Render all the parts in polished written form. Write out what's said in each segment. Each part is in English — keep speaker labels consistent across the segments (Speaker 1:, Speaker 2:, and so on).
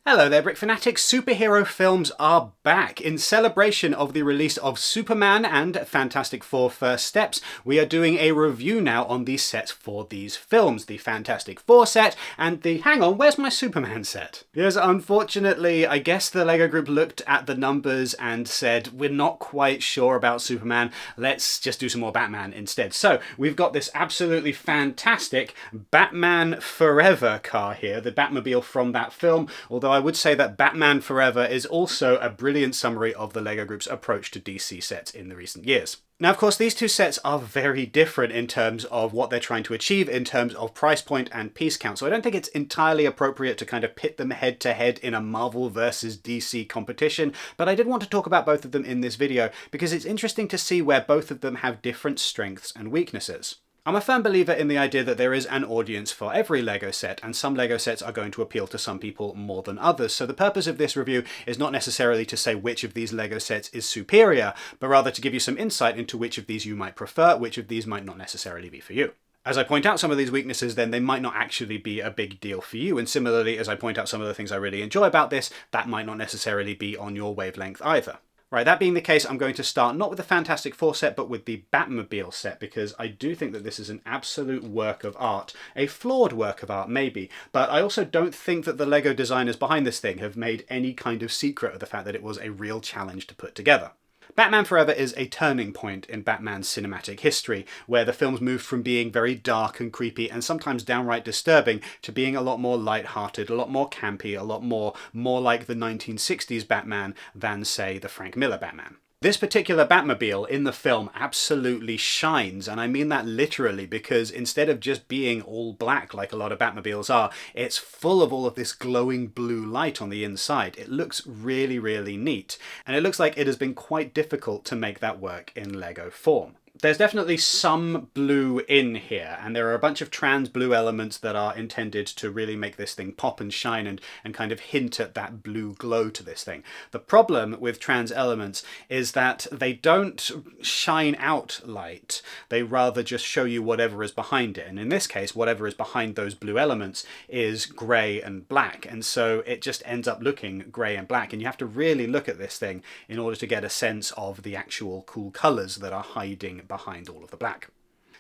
Speaker 1: Hello there, Brick Fanatics. Superhero films are back. In celebration of the release of Superman and Fantastic Four First Steps, we are doing a review now on the sets for these films. The Fantastic Four set and the... hang on, where's my Superman set? Yes, unfortunately, I guess the LEGO Group looked at the numbers and said, we're not quite sure about Superman, let's just do some more Batman instead. So, we've got this absolutely fantastic Batman Forever car here, the Batmobile from that film, although I would say that Batman Forever is also a brilliant summary of the LEGO Group's approach to DC sets in the recent years. Now, of course, these two sets are very different in terms of what they're trying to achieve in terms of price point and piece count, so I don't think it's entirely appropriate to kind of pit them head to head in a Marvel versus DC competition, but I did want to talk about both of them in this video because it's interesting to see where both of them have different strengths and weaknesses. I'm a firm believer in the idea that there is an audience for every LEGO set, and some LEGO sets are going to appeal to some people more than others, so the purpose of this review is not necessarily to say which of these LEGO sets is superior, but rather to give you some insight into which of these you might prefer, which of these might not necessarily be for you. As I point out some of these weaknesses, then they might not actually be a big deal for you, and similarly, as I point out some of the things I really enjoy about this, that might not necessarily be on your wavelength either. Right, that being the case, I'm going to start not with the Fantastic Four set, but with the Batmobile set, because I do think that this is an absolute work of art. A flawed work of art, maybe, but I also don't think that the LEGO designers behind this thing have made any kind of secret of the fact that it was a real challenge to put together. Batman Forever is a turning point in Batman's cinematic history, where the films moved from being very dark and creepy and sometimes downright disturbing to being a lot more light-hearted, a lot more campy, a lot more like the 1960s Batman than, say, the Frank Miller Batman. This particular Batmobile in the film absolutely shines, and I mean that literally, because instead of just being all black like a lot of Batmobiles are, it's full of all of this glowing blue light on the inside. It looks really, really neat, and it looks like it has been quite difficult to make that work in LEGO form. There's definitely some blue in here, and there are a bunch of trans blue elements that are intended to really make this thing pop and shine and kind of hint at that blue glow to this thing. The problem with trans elements is that they don't shine out light, they rather just show you whatever is behind it, and in this case whatever is behind those blue elements is grey and black, and so it just ends up looking grey and black, and you have to really look at this thing in order to get a sense of the actual cool colours that are hiding behind all of the black.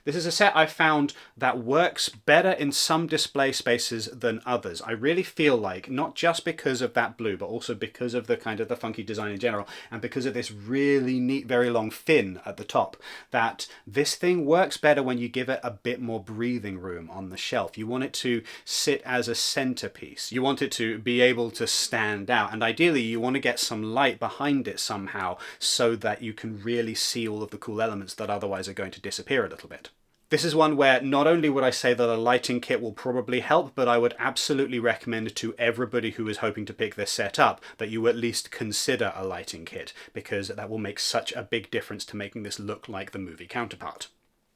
Speaker 1: This is a set I found that works better in some display spaces than others. I really feel like, not just because of that blue, but also because of the kind of the funky design in general, and because of this really neat, very long fin at the top, that this thing works better when you give it a bit more breathing room on the shelf. You want it to sit as a centerpiece. You want it to be able to stand out, and ideally you want to get some light behind it somehow so that you can really see all of the cool elements that otherwise are going to disappear a little bit. This is one where not only would I say that a lighting kit will probably help, but I would absolutely recommend to everybody who is hoping to pick this set up that you at least consider a lighting kit, because that will make such a big difference to making this look like the movie counterpart.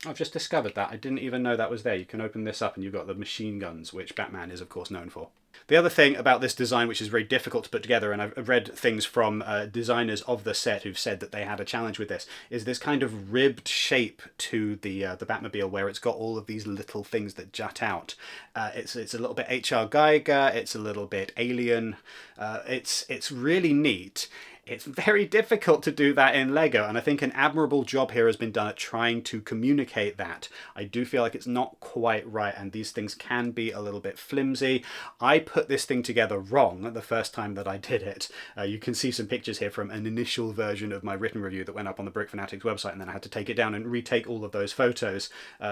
Speaker 1: I've just discovered that. I didn't even know that was there. You can open this up and you've got the machine guns, which Batman is of course known for. The other thing about this design, which is very difficult to put together, and I've read things from designers of the set who've said that they had a challenge with this, is this kind of ribbed shape to the Batmobile, where it's got all of these little things that jut out. It's a little bit H.R. Geiger, it's a little bit alien, it's really neat. It's very difficult to do that in LEGO, and I think an admirable job here has been done at trying to communicate that. I do feel like it's not quite right, and these things can be a little bit flimsy. I put this thing together wrong the first time that I did it. You can see some pictures here from an initial version of my written review that went up on the Brick Fanatics website, and then I had to take it down and retake all of those photos.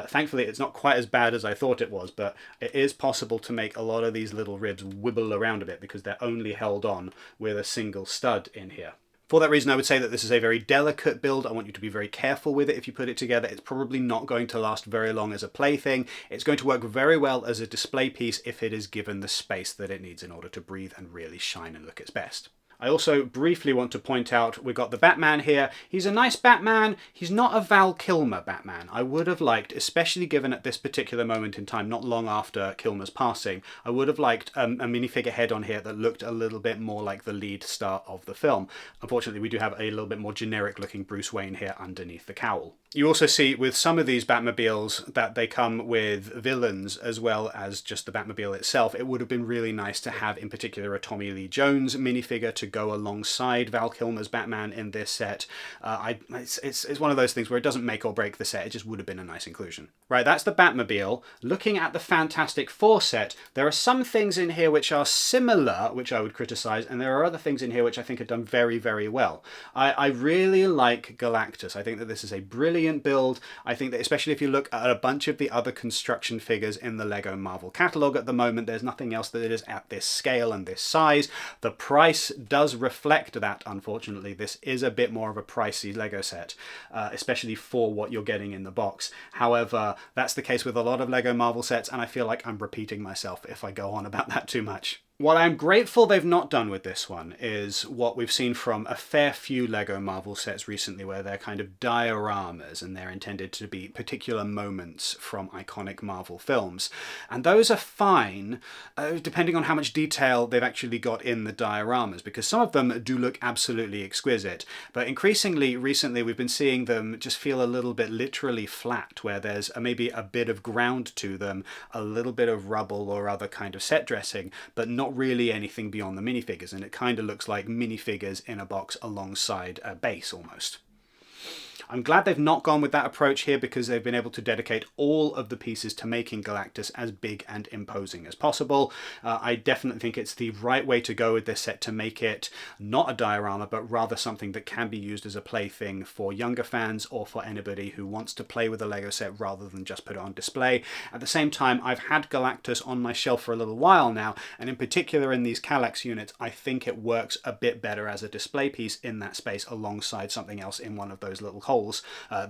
Speaker 1: Thankfully, it's not quite as bad as I thought it was, but it is possible to make a lot of these little ribs wibble around a bit because they're only held on with a single stud in here. For that reason, I would say that this is a very delicate build. I want you to be very careful with it if you put it together. It's probably not going to last very long as a plaything. It's going to work very well as a display piece if it is given the space that it needs in order to breathe and really shine and look its best. I also briefly want to point out we've got the Batman here. He's a nice Batman. He's not a Val Kilmer Batman. I would have liked, especially given at this particular moment in time, not long after Kilmer's passing, I would have liked a minifigure head on here that looked a little bit more like the lead star of the film. Unfortunately, we do have a little bit more generic looking Bruce Wayne here underneath the cowl. You also see with some of these Batmobiles that they come with villains as well as just the Batmobile itself. It would have been really nice to have in particular a Tommy Lee Jones minifigure to go alongside Val Kilmer's Batman in this set. It's one of those things where it doesn't make or break the set, it just would have been a nice inclusion. Right, that's the Batmobile. Looking at the Fantastic Four set, there are some things in here which are similar, which I would criticize, and there are other things in here which I think are done very, very well. I really like Galactus. I think that this is a brilliant build. I think that especially if you look at a bunch of the other construction figures in the Lego Marvel catalogue at the moment, there's nothing else that is at this scale and this size. The price does reflect that, unfortunately. This is a bit more of a pricey Lego set, especially for what you're getting in the box. However, that's the case with a lot of Lego Marvel sets, and I feel like I'm repeating myself if I go on about that too much. What I'm grateful they've not done with this one is what we've seen from a fair few Lego Marvel sets recently, where they're kind of dioramas and they're intended to be particular moments from iconic Marvel films. And those are fine, depending on how much detail they've actually got in the dioramas, because some of them do look absolutely exquisite. But increasingly recently we've been seeing them just feel a little bit literally flat, where there's maybe a bit of ground to them, a little bit of rubble or other kind of set dressing, but not really anything beyond the minifigures, and it kind of looks like minifigures in a box alongside a base almost. I'm glad they've not gone with that approach here, because they've been able to dedicate all of the pieces to making Galactus as big and imposing as possible. I definitely think it's the right way to go with this set, to make it not a diorama, but rather something that can be used as a plaything for younger fans or for anybody who wants to play with a Lego set rather than just put it on display. At the same time, I've had Galactus on my shelf for a little while now, and in particular in these Kallax units, I think it works a bit better as a display piece in that space alongside something else in one of those little holes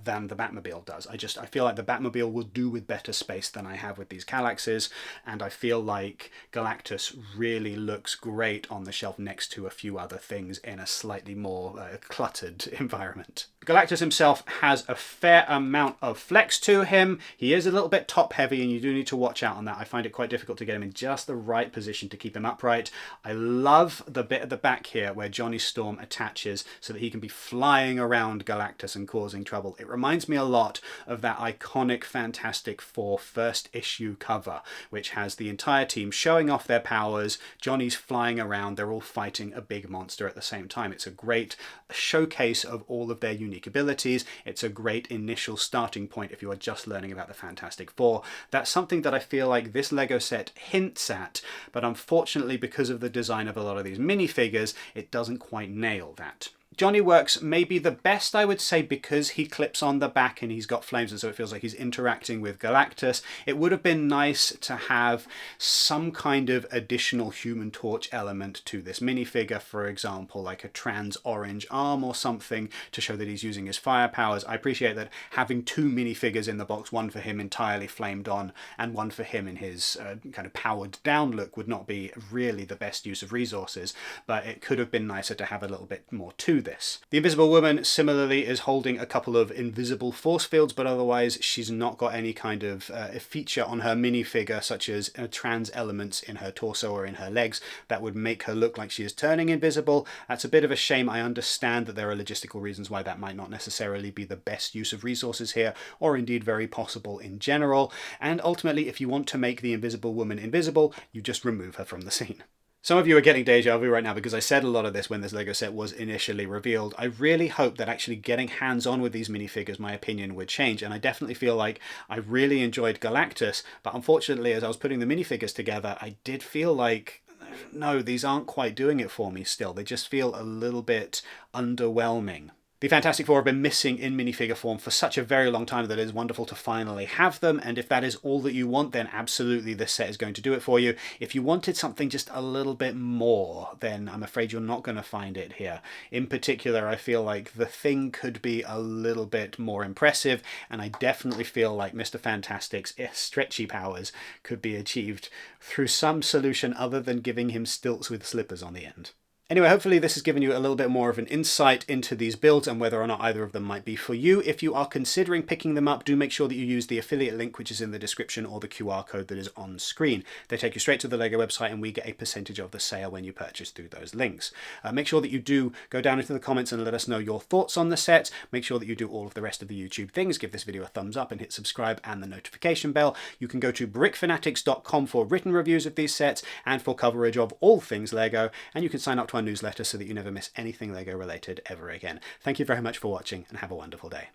Speaker 1: than the Batmobile does. I feel like the Batmobile will do with better space than I have with these Kallaxes, and I feel like Galactus really looks great on the shelf next to a few other things in a slightly more cluttered environment. Galactus himself has a fair amount of flex to him. He is a little bit top heavy, and you do need to watch out on that. I find it quite difficult to get him in just the right position to keep him upright. I love the bit at the back here where Johnny Storm attaches so that he can be flying around Galactus and causing trouble. It reminds me a lot of that iconic Fantastic Four first issue cover, which has the entire team showing off their powers. Johnny's flying around, they're all fighting a big monster at the same time. It's a great showcase of all of their unique abilities. It's a great initial starting point if you are just learning about the Fantastic Four. That's something that I feel like this Lego set hints at, but unfortunately because of the design of a lot of these minifigures, it doesn't quite nail that. Johnny works maybe the best, I would say, because he clips on the back and he's got flames, and so it feels like he's interacting with Galactus. It would have been nice to have some kind of additional Human Torch element to this minifigure, for example, like a trans orange arm or something to show that he's using his fire powers. I appreciate that having two minifigures in the box, one for him entirely flamed on and one for him in his kind of powered down look, would not be really the best use of resources, but it could have been nicer to have a little bit more to this. The Invisible Woman similarly is holding a couple of invisible force fields, but otherwise she's not got any kind of feature on her minifigure such as trans elements in her torso or in her legs that would make her look like she is turning invisible. That's a bit of a shame. I understand that there are logistical reasons why that might not necessarily be the best use of resources here, or indeed very possible in general, and ultimately if you want to make the Invisible Woman invisible, you just remove her from the scene. Some of you are getting deja vu right now because I said a lot of this when this Lego set was initially revealed. I really hope that actually getting hands-on with these minifigures, my opinion would change, and I definitely feel like I really enjoyed Galactus, but unfortunately as I was putting the minifigures together, I did feel like, no, these aren't quite doing it for me still. They just feel a little bit underwhelming. The Fantastic Four have been missing in minifigure form for such a very long time that it is wonderful to finally have them, and if that is all that you want, then absolutely this set is going to do it for you. If you wanted something just a little bit more, then I'm afraid you're not going to find it here. In particular, I feel like the Thing could be a little bit more impressive, and I definitely feel like Mr. Fantastic's stretchy powers could be achieved through some solution other than giving him stilts with slippers on the end. Anyway, hopefully this has given you a little bit more of an insight into these builds and whether or not either of them might be for you. If you are considering picking them up, do make sure that you use the affiliate link which is in the description or the QR code that is on screen. They take you straight to the LEGO website and we get a percentage of the sale when you purchase through those links. Make sure that you do go down into the comments and let us know your thoughts on the set. Make sure that you do all of the rest of the YouTube things. Give this video a thumbs up and hit subscribe and the notification bell. You can go to brickfanatics.com for written reviews of these sets and for coverage of all things LEGO, and you can sign up to our newsletter so that you never miss anything LEGO related ever again. Thank you very much for watching and have a wonderful day.